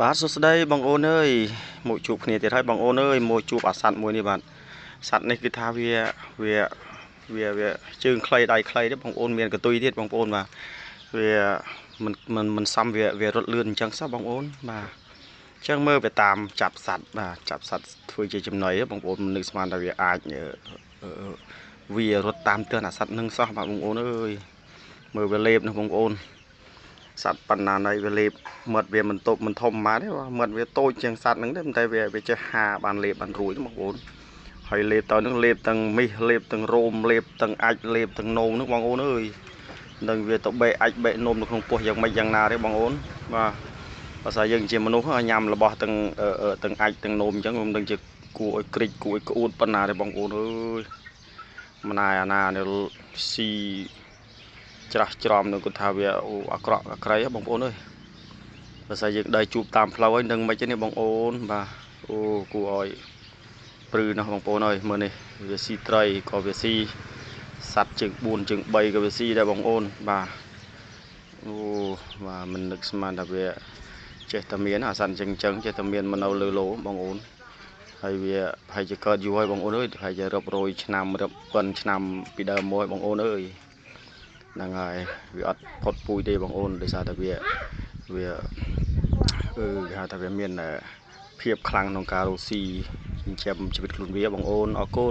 បាទសួស្តីបងអូនអើយមកជួបគ្នាទៀតហើយបងអូនអើយមកជួបអាសត្វមួយនេះបាទសត្វនេះគឺថាវាជើងខ្លីដៃខ្លីទេបងអូនមានកតុយទៀតបងប្អូនបាទវាមិនសមវារត់លឿនអញ្ចឹងសោះបងអូនបាទអញ្ចឹងមើលទៅតាមចាប់សត្វបាទចាប់សត្វធ្វើជាចំណីបងប្អូនមិននឹកស្មានថាវាអាចវារត់តាមទិសអាសត្វនឹងសោះបាទបងអូនអើយមើលវាលេបនោះបងប្អូនសត្វប៉ុណ្ណាណៃវាលេបមាត់វាមិនតប់មិនធំម៉ាទេមាត់វាតូចជាងសត្វហ្នឹងទេតែវាចេះហាបានលេបបានរួចបងប្អូនហើយលេបតើនឹងលេបទាំងមីសលេបទាំងរោមលេបទាំងអាចលេបទាំងនោមហ្នឹងបងប្អូនអើយនឹងវាទៅបេអាចបេនោមនៅក្នុងពោះយ៉ាងម៉េចយ៉ាងណាទេបងប្អូនបាទបើស្អីយើងជាមនុស្សញ៉ាំរបស់ទាំងអាចទាំងនោមអញ្ចឹងមិនដឹងជាគួរឲ្យក្រិចគួរឲ្យក្អួតប៉ុណ្ណាទេបងប្អូនអើយម្នាយអាណានេះស៊ីច្រាស់ច្រំនឹងគាត់ថាវាអាក្រក់អាក្រៃបងប្អូនអើយបើស្អីយើងដើរជួបតាមផ្លូវហើយនឹងមិនទេនេះបងប្អូនបាទគួរឲ្យព្រឺណាស់បងប្អូនអើយមើលនេះវាស៊ីត្រីក៏វាស៊ីសត្វជើង4ជើង3ក៏វាស៊ីដែរបងប្អូនបាទបាទមិននឹកស្មានថាវាចេះតែមានអាសត្វចឹងចេះតែមានមកនៅលើលោបងប្អូនហើយវាប្រហែលជាកើតយូរហើយបងប្អូនអើយប្រហែលជារាប់រយឆ្នាំរាប់ពាន់ឆ្នាំពីដើមមកបងប្អូនអើយហ្នឹងហើយវាអត់ផុតពូជទេបងប្អូនដោយសារតែវាគេហៅថាវាមានភាពខ្លាំងក្នុងការរស់ស៊ីចិញ្ចឹមជីវិតខ្លួនវាបងប្អូនអរគុណ